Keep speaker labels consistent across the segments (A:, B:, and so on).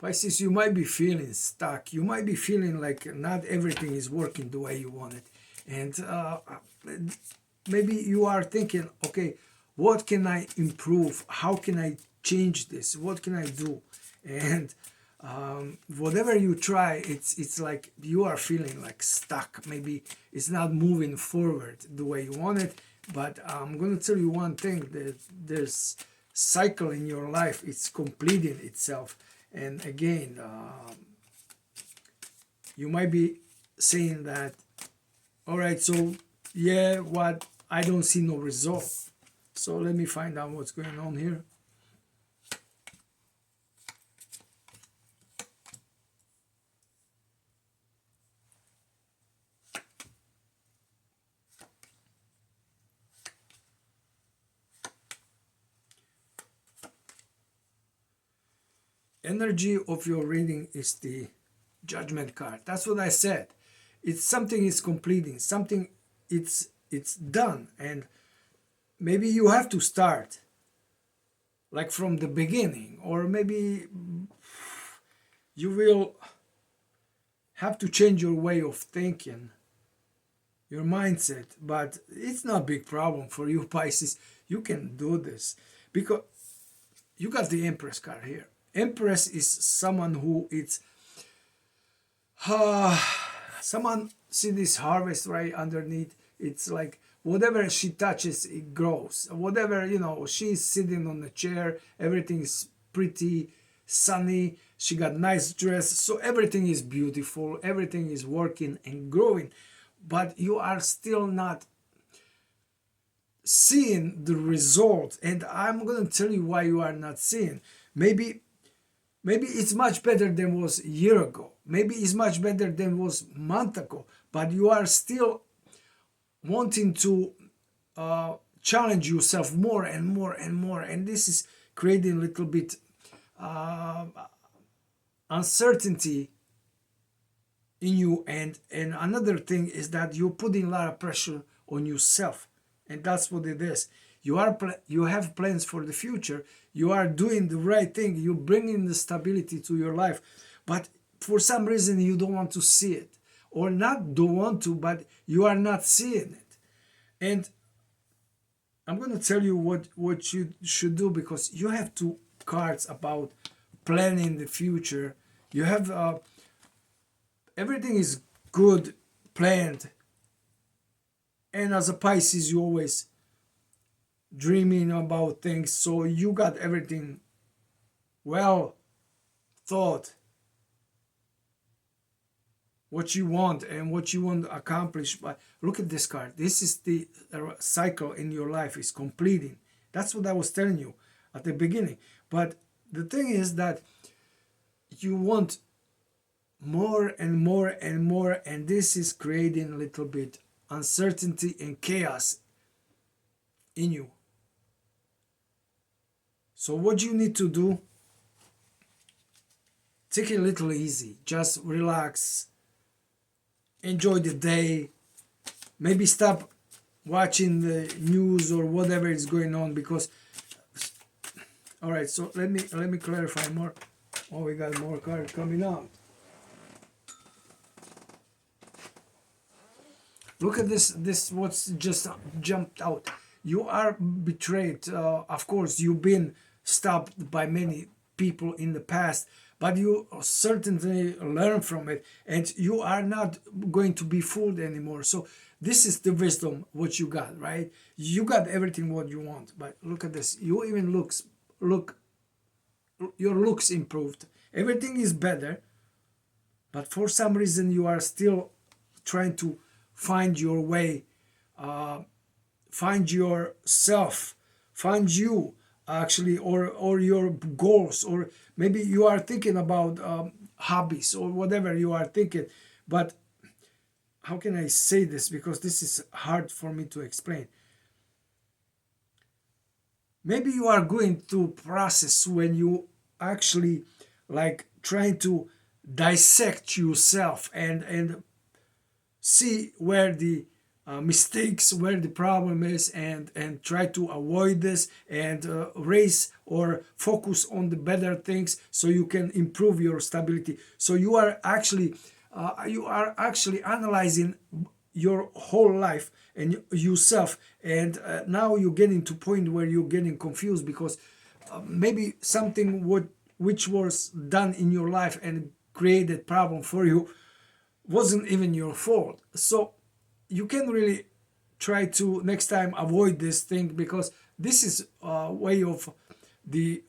A: Pisces, you might be feeling stuck. You might be feeling like not everything is working the way you want it. And maybe you are thinking, okay, what can I improve? How can I change this? What can I do? And whatever you try, it's like you are feeling like stuck. Maybe it's not moving forward the way you want it. But I'm going to tell you one thing, that there's cycle in your life. It's completing itself. And again, you might be saying that, all right, so yeah, what, I don't see no result. So let me find out what's going on here. Energy of your reading is the Judgment card. That's what I said. It's something is completing, something it's done, and maybe you have to start like from the beginning, or maybe you will have to change your way of thinking, your mindset. But it's not a big problem for you, Pisces. You can do this because you got the Empress card here. Empress is someone who it's someone, see this harvest right underneath, it's like whatever she touches it grows. Whatever, you know, she's sitting on the chair, everything is pretty sunny, she got nice dress, so everything is beautiful, everything is working and growing. But you are still not seeing the result, and I'm gonna tell you why you are not seeing. Maybe it's much better than was a year ago. Maybe it's much better than was a month ago. But you are still wanting to challenge yourself more and more and more. And this is creating a little bit uncertainty in you. And another thing is that you're putting a lot of pressure on yourself. And that's what it is. You have plans for the future. You are doing the right thing. You're bringing the stability to your life. But for some reason, you don't want to see it. Or not don't want to, but you are not seeing it. And I'm going to tell you what you should do, because you have two cards about planning the future. You have everything is good, planned. And as a Pisces, you always dreaming about things, so you got everything well thought, what you want and what you want to accomplish. But look at this card. This is the cycle in your life is completing. That's what I was telling you at the beginning. But the thing is that you want more and more and more, and this is creating a little bit uncertainty and chaos in you. So what you need to do, take it a little easy, just relax, enjoy the day, maybe stop watching the news or whatever is going on, because all right, so let me clarify more. Oh, we got more cards coming out. Look at this what's just jumped out. You are betrayed. Of course, you've been stopped by many people in the past, but you certainly learn from it, and you are not going to be fooled anymore. So this is the wisdom what you got, right? You got everything what you want. But look at this. You even look your looks improved. Everything is better, but for some reason you are still trying to find your way, find yourself, find you actually, or your goals, or maybe you are thinking about hobbies or whatever you are thinking. But how can I say this, because this is hard for me to explain. Maybe you are going through process when you actually like trying to dissect yourself and see where the mistakes where the problem is, and try to avoid this, and raise or focus on the better things so you can improve your stability. So you are actually analyzing your whole life and yourself, and now you're getting to point where you're getting confused, because maybe something which was done in your life and created problem for you wasn't even your fault. So you can really try to next time avoid this thing, because this is a way of the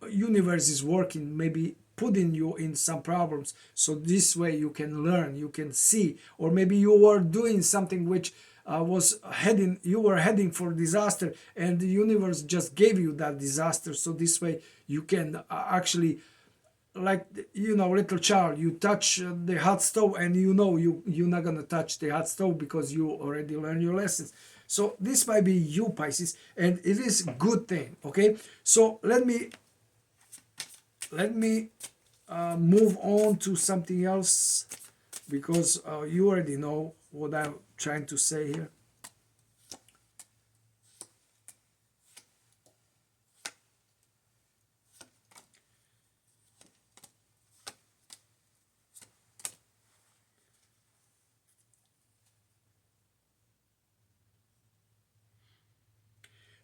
A: universe is working, maybe putting you in some problems, so this way you can learn, you can see, or maybe you were doing something which you were heading for disaster, and the universe just gave you that disaster, so this way you can actually, like, little child, you touch the hot stove, and you're not gonna touch the hot stove because you already learned your lessons. So this might be you, Pisces, and it is a good thing. Okay, so let me move on to something else, because you already know what I'm trying to say here.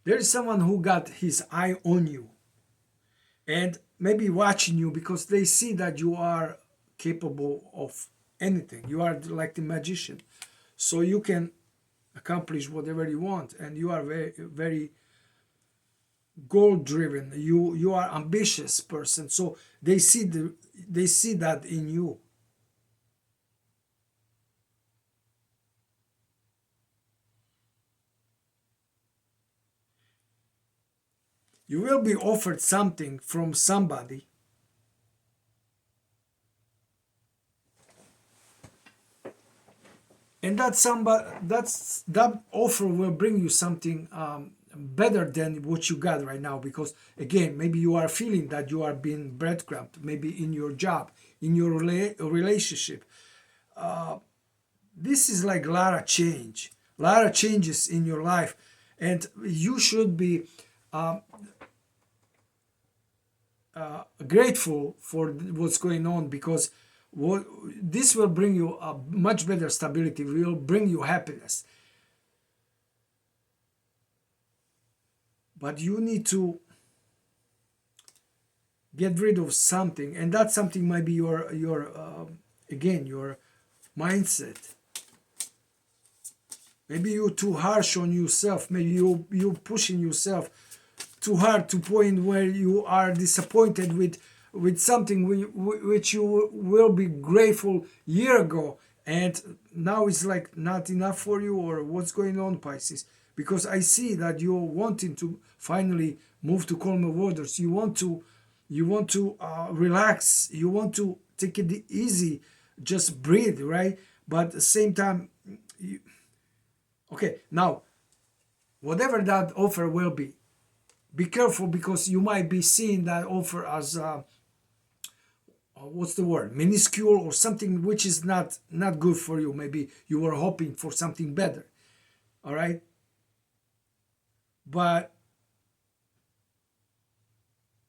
A: There is someone who got his eye on you and maybe watching you, because they see that you are capable of anything. You are like the magician, so you can accomplish whatever you want, and you are very, very goal driven. You are ambitious person, so they see that in you. You will be offered something from somebody, and that offer will bring you something better than what you got right now, because again, maybe you are feeling that you are being breadcrumbed, maybe in your job, in your relationship. This is like a lot of changes in your life, and you should be grateful for what's going on, because this will bring you a much better stability, will bring you happiness. But you need to get rid of something, and that something might be your mindset. Maybe you're too harsh on yourself. Maybe you pushing yourself too hard to point where you are disappointed with something which you will be grateful year ago, and now it's like not enough for you, or what's going on, Pisces? Because I see that you're wanting to finally move to calmer waters. You want to relax. You want to take it easy, just breathe, right? But at the same time, okay, now whatever that offer will be careful, because you might be seeing that offer as what's the word, minuscule, or something which is not good for you. Maybe you were hoping for something better. All right, but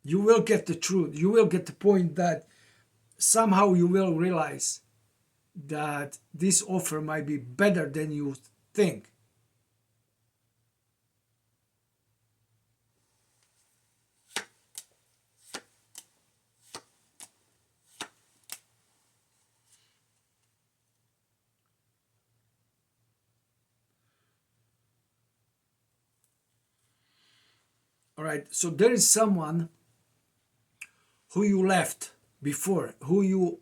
A: you will get the truth. You will get the point that somehow you will realize that this offer might be better than you think. All right, so there is someone who you left before, who you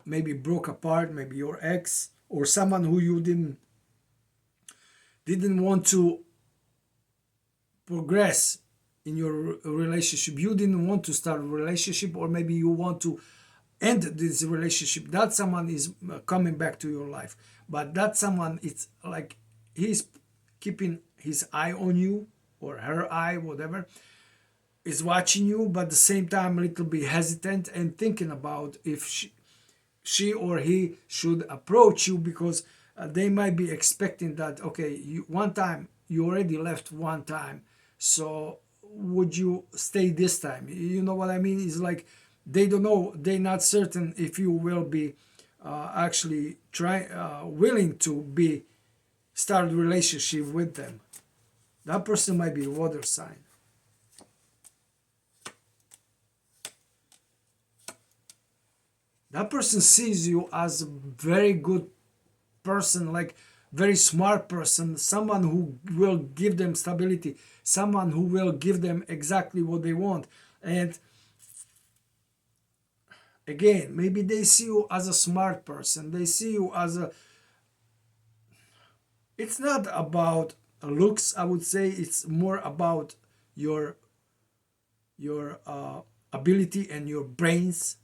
A: maybe broke apart, maybe your ex, or someone who you didn't want to progress in your relationship. You didn't want to start a relationship, or maybe you want to end this relationship. That someone is coming back to your life, but that someone, it's like he's keeping his eye on you, or her eye, whatever, is watching you, but at the same time a little bit hesitant and thinking about if she or he should approach you, because they might be expecting that, okay, one time you already left one time, so would you stay this time? You know what I mean? It's like they don't know, they're not certain if you will be actually willing to be start a relationship with them. That person might be a water sign. That person sees you as a very good person, like very smart person, someone who will give them stability, someone who will give them exactly what they want. And again, maybe they see you as a smart person, they see you as a, it's not about looks, I would say it's more about your ability and your brains.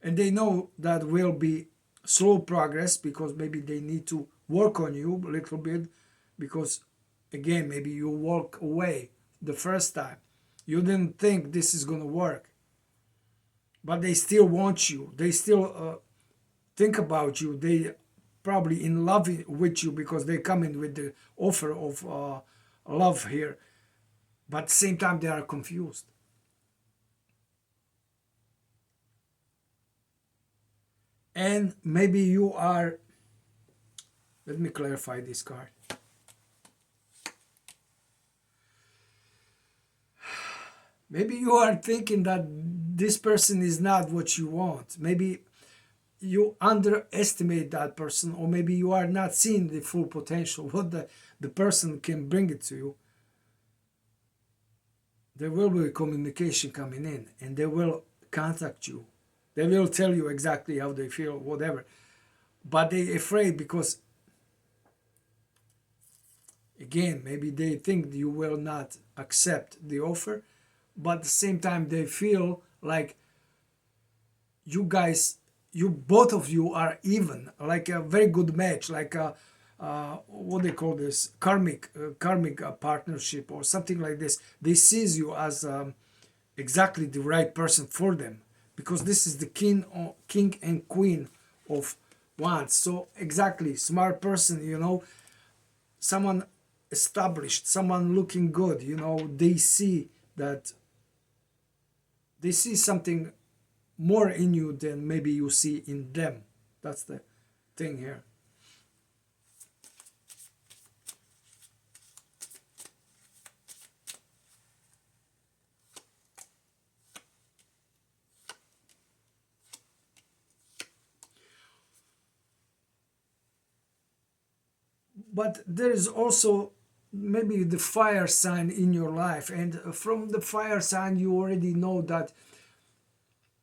A: And they know that will be slow progress because maybe they need to work on you a little bit, because again, maybe you walk away the first time, you didn't think this is going to work, but they still want you, they still think about you, they probably in love with you because they come in with the offer of love here, but at the same time they are confused. And maybe you are, let me clarify this card. Maybe you are thinking that this person is not what you want. Maybe you underestimate that person, or maybe you are not seeing the full potential, what the person can bring it to you. There will be communication coming in, and they will contact you. They will tell you exactly how they feel, whatever. But they're afraid because, again, maybe they think you will not accept the offer, but at the same time they feel like you guys, you both of you are even, like a very good match, like a what they call this, karmic partnership or something like this. They sees you as exactly the right person for them, because this is the king and queen of wands. So exactly, smart person, someone established, someone looking good, they see that, they see something more in you than maybe you see in them. That's the thing here. But there is also maybe the fire sign in your life, and from the fire sign you already know that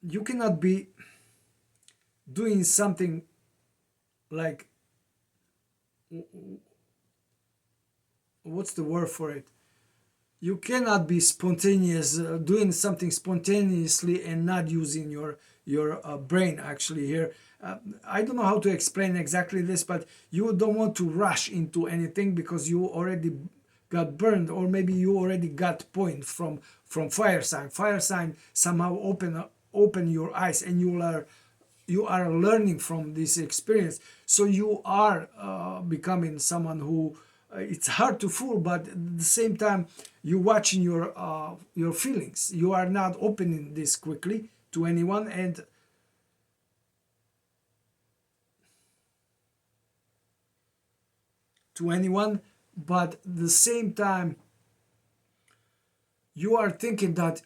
A: you cannot be doing something like, what's the word for it, you cannot be spontaneous, doing something spontaneously and not using your brain actually here. I don't know how to explain exactly this, but you don't want to rush into anything because you already got burned, or maybe you already got point from fire sign. Fire sign somehow open your eyes, and you are learning from this experience, so you are becoming someone who, it's hard to fool, but at the same time you watching your feelings, you are not opening this quickly to anyone and but at the same time you are thinking that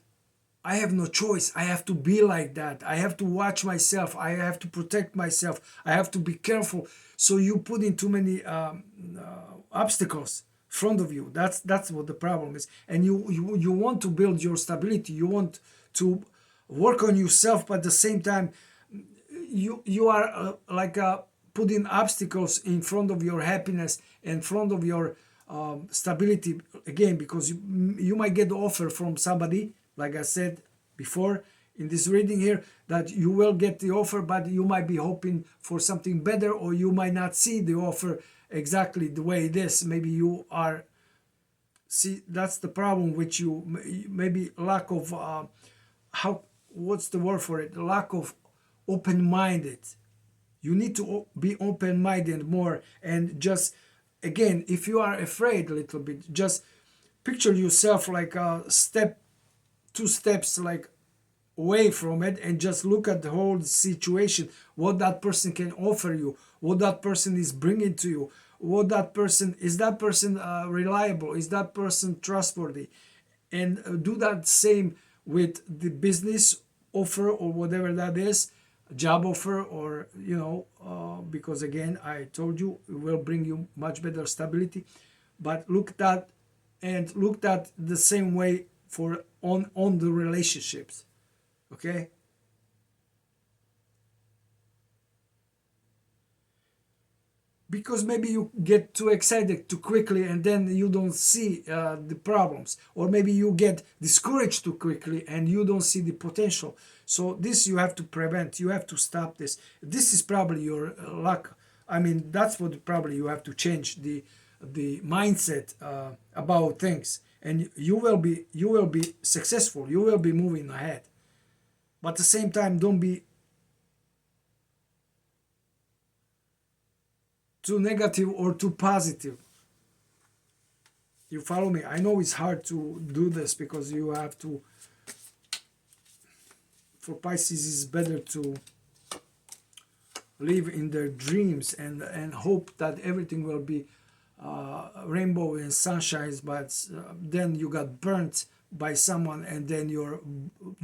A: I have no choice. I have to be like that. I have to watch myself. I have to protect myself. I have to be careful. So you put in too many obstacles in front of you. That's what the problem is. And you want to build your stability. You want to work on yourself, but at the same time, you are putting obstacles in front of your happiness, in front of your stability, again, because you might get the offer from somebody, like I said before in this reading here, that you will get the offer, but you might be hoping for something better, or you might not see the offer exactly the way it is. Maybe you are, see, that's the problem with you, maybe lack of how, what's the word for it, lack of open-minded. You need to be open-minded more. And just, again, if you are afraid a little bit, just picture yourself like a step, 2 steps like away from it, and just look at the whole situation, what that person can offer you, what that person is bringing to you, what that person is, that person reliable, is that person trustworthy. And do that same with the business offer or whatever that is, job offer, or because again, I told you, it will bring you much better stability. But look at, and look at the same way for on the relationships. Okay, because maybe you get too excited too quickly, and then you don't see the problems, or maybe you get discouraged too quickly and you don't see the potential. So this you have to prevent, you have to stop this. This is probably your luck. I mean, that's what probably you have to change the mindset about things, and you will be successful, you will be moving ahead. But at the same time, don't be too negative or too positive. You follow me? I know it's hard to do this because you have to, for Pisces, it's better to live in their dreams and hope that everything will be rainbow and sunshines, but then you got burnt by someone, and then your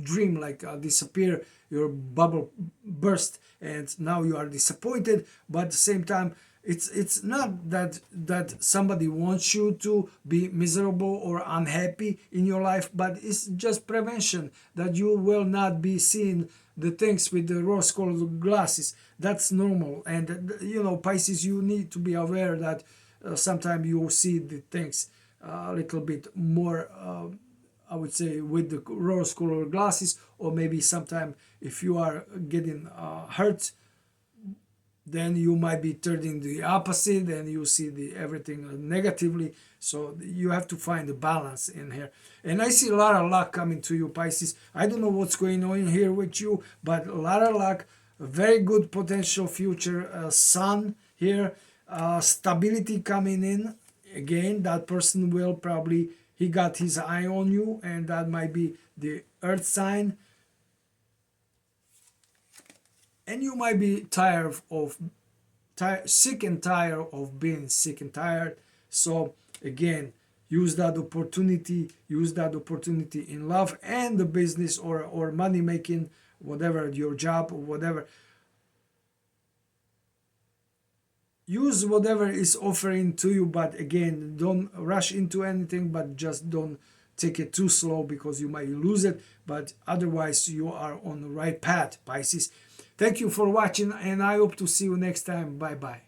A: dream like disappear, your bubble burst, and now you are disappointed. But at the same time, it's not that somebody wants you to be miserable or unhappy in your life, but it's just prevention, that you will not be seeing the things with the rose-colored glasses. That's normal. And Pisces, you need to be aware that sometimes you see the things a little bit more, I would say, with the rose-colored glasses, or maybe sometime if you are getting hurt, then you might be turning the opposite and you see the everything negatively. So you have to find the balance in here. And I see a lot of luck coming to you, Pisces. I don't know what's going on here with you, but a lot of luck, a very good potential future, sun here, stability coming in. Again, that person will probably, he got his eye on you, and that might be the earth sign. And you might be sick and tired of being sick and tired. So again, use that opportunity in love and the business, or money making, whatever, your job or whatever. Use whatever is offering to you, but again, don't rush into anything, but just don't take it too slow, because you might lose it. But otherwise, you are on the right path, Pisces. Thank you for watching, and I hope to see you next time. Bye bye.